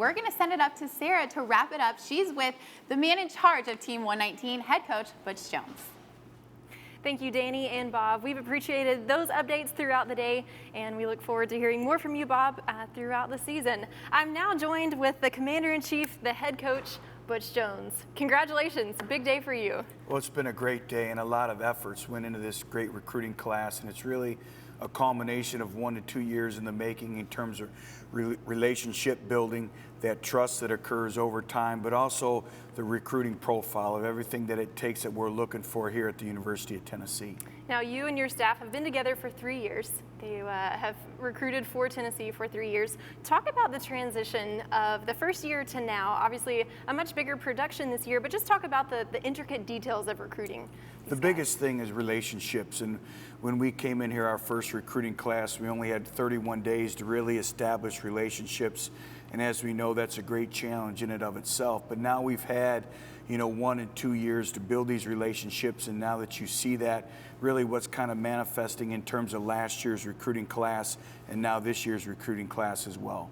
we're going to send it up to Sara to wrap it up. She's with the man in charge of Team 119, head coach Butch Jones. Thank you, Danny and Bob. We've appreciated those updates throughout the day, and we look forward to hearing more from you, Bob, throughout the season. I'm now joined with the Commander-in-Chief, the head coach, Butch Jones. Congratulations, big day for you. Well, it's been a great day, and a lot of efforts went into this great recruiting class, and it's really a culmination of 1 to 2 years in the making in terms of relationship building, that trust that occurs over time, but also the recruiting profile of everything that it takes that we're looking for here at the University of Tennessee. Now, you and your staff have been together for 3 years. You have recruited for Tennessee for 3 years. Talk about the transition of the first year to now. Obviously, a much bigger production this year, but just talk about the intricate details of recruiting. The biggest thing is relationships, and when we came in here, our first recruiting class, we only had 31 days to really establish relationships, and as we know, that's a great challenge in and of itself. But now we've had 1 and 2 years to build these relationships, and now that you see that, really what's kind of manifesting in terms of last year's recruiting class and now this year's recruiting class as well.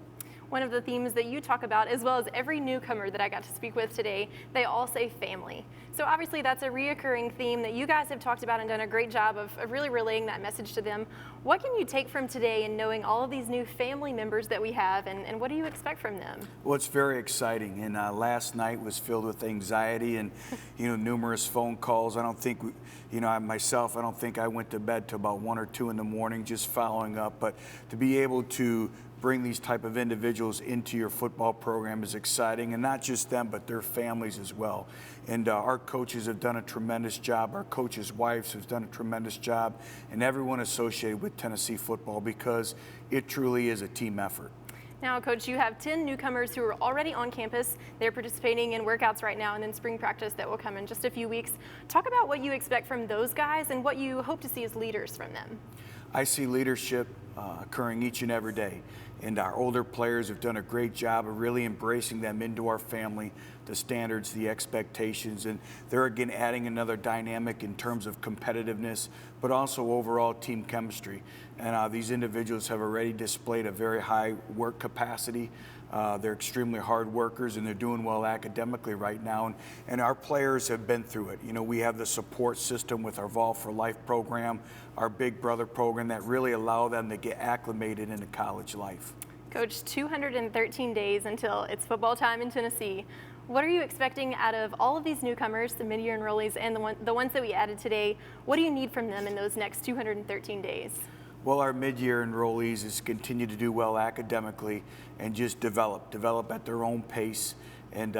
One of the themes that you talk about, as well as every newcomer that I got to speak with today, they all say family. So obviously that's a reoccurring theme that you guys have talked about and done a great job of really relaying that message to them. What can you take from today in knowing all of these new family members that we have, and what do you expect from them? Well, it's very exciting, and last night was filled with anxiety and numerous phone calls. I don't think, myself, I don't think I went to bed till about 1 or 2 in the morning just following up, but to be able to bring these type of individuals into your football program is exciting, and not just them, but their families as well. And our coaches have done a tremendous job. Our coaches' wives have done a tremendous job, and everyone associated with Tennessee football, because it truly is a team effort. Now, Coach, you have 10 newcomers who are already on campus. They're participating in workouts right now, and then spring practice that will come in just a few weeks. Talk about what you expect from those guys and what you hope to see as leaders from them. I see leadership occurring each and every day, and our older players have done a great job of really embracing them into our family, the standards, the expectations, and they're again adding another dynamic in terms of competitiveness, but also overall team chemistry. And these individuals have already displayed a very high work capacity. They're extremely hard workers, and they're doing well academically right now. And our players have been through it. We have the support system with our Vol for Life program, our Big Brother program, that really allow them to get acclimated into college life. Coach, 213 days until it's football time in Tennessee. What are you expecting out of all of these newcomers, the mid-year enrollees, and the ones that we added today? What do you need from them in those next 213 days? Well, our mid-year enrollees is continue to do well academically and just develop at their own pace, and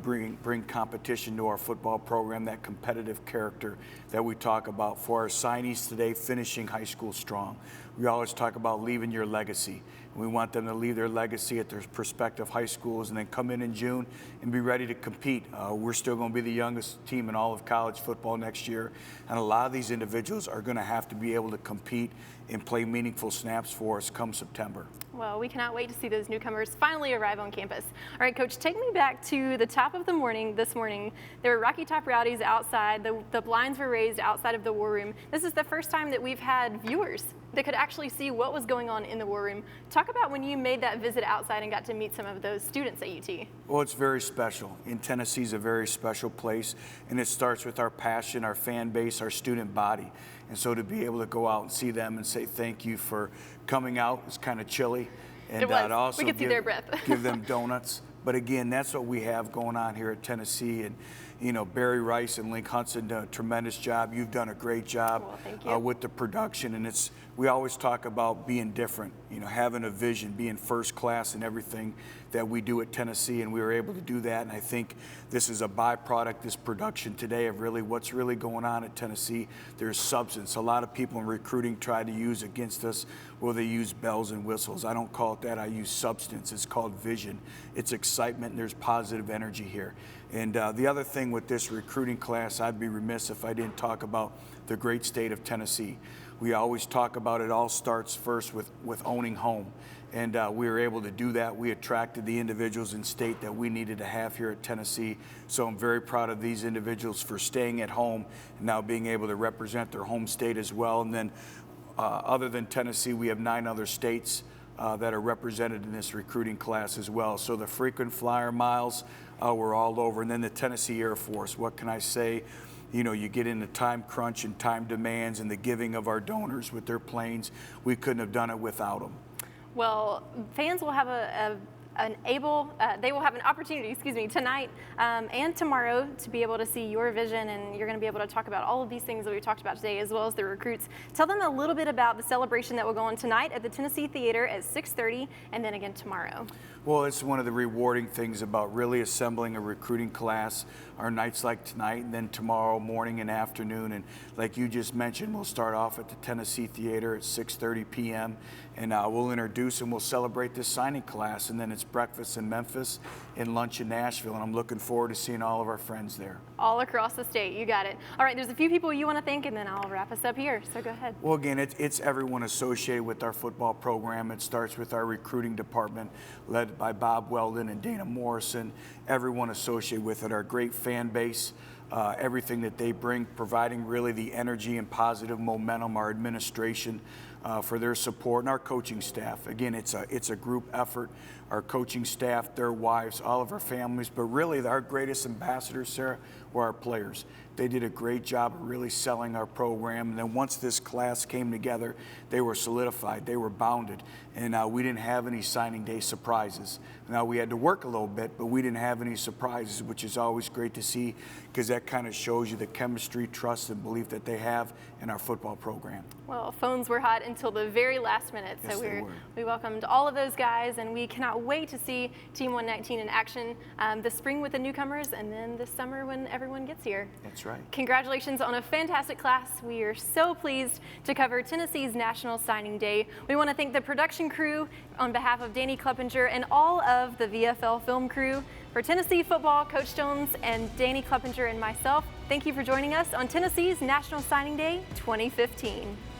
bring competition to our football program, that competitive character that we talk about. For our signees today, finishing high school strong. We always talk about leaving your legacy. We want them to leave their legacy at their prospective high schools and then come in June and be ready to compete. We're still going to be the youngest team in all of college football next year, and a lot of these individuals are going to have to be able to compete and play meaningful snaps for us come September. Well, we cannot wait to see those newcomers finally arrive on campus. All right, Coach, take me back to the top of the morning this morning. There were Rocky Top rowdies outside. The blinds were raised outside of the war room. This is the first time that we've had viewers that could actually see what was going on in the war room. Talk about when you made that visit outside and got to meet some of those students at UT. Well, it's very special. Tennessee's a very special place, and it starts with our passion, our fan base, our student body. And so to be able to go out and see them and say thank you for coming out, it's kind of chilly. And it was. Also we could see their breath. give them donuts. But again, that's what we have going on here at Tennessee. And Barry Rice and Link Hudson done a tremendous job. You've done a great job with the production, and we always talk about being different, having a vision, being first class in everything that we do at Tennessee, and we were able to do that. And I think this is a byproduct, this production today, of really what's really going on at Tennessee. There's substance. A lot of people in recruiting try to use against us, well, they use bells and whistles. I don't call it that. I use substance. It's called vision. It's excitement, and there's positive energy here. And the other thing with this recruiting class, I'd be remiss if I didn't talk about the great state of Tennessee. We always talk about it all starts first with owning home. And we were able to do that. We attracted the individuals in state that we needed to have here at Tennessee. So I'm very proud of these individuals for staying at home and now being able to represent their home state as well. And then other than Tennessee, we have 9 other states that are represented in this recruiting class as well. So the frequent flyer miles were all over. And then the Tennessee Air Force, what can I say? You know, you get into time crunch and time demands and the giving of our donors with their planes. We couldn't have done it without them. Well, fans will have they will have an opportunity, tonight and tomorrow to be able to see your vision, and you're going to be able to talk about all of these things that we talked about today, as well as the recruits. Tell them a little bit about the celebration that will go on tonight at the Tennessee Theater at 6:30, and then again tomorrow. Well, it's one of the rewarding things about really assembling a recruiting class, our nights like tonight and then tomorrow morning and afternoon. And like you just mentioned, we'll start off at the Tennessee Theater at 6:30 p.m. and we'll introduce and we'll celebrate this signing class. And then it's breakfast in Memphis and lunch in Nashville. And I'm looking forward to seeing all of our friends there. All across the state, you got it. All right, there's a few people you want to thank, and then I'll wrap us up here. So go ahead. Well, again, it's everyone associated with our football program. It starts with our recruiting department, led by Bob Weldon and Dana Morrison. Everyone associated with it, our great fan base, everything that they bring, providing really the energy and positive momentum, our administration for their support, and our coaching staff. Again, it's a group effort. Our coaching staff, their wives, all of our families, but really our greatest ambassadors, Sarah, were our players. They did a great job of really selling our program. And then once this class came together, they were solidified, they were bounded. And we didn't have any signing day surprises. Now we had to work a little bit, but we didn't have any surprises, which is always great to see, because that kind of shows you the chemistry, trust, and belief that they have in our football program. Well, phones were hot until the very last minute, yes, so we welcomed all of those guys, and we cannot wait to see Team 119 in action this spring with the newcomers, and then this summer when everyone gets here. That's right. Congratulations on a fantastic class. We are so pleased to cover Tennessee's National Signing Day. We want to thank the production crew on behalf of Danny Kleppinger and all of the VFL film crew. For Tennessee football, Coach Jones and Danny Kleppinger and myself, thank you for joining us on Tennessee's National Signing Day 2015.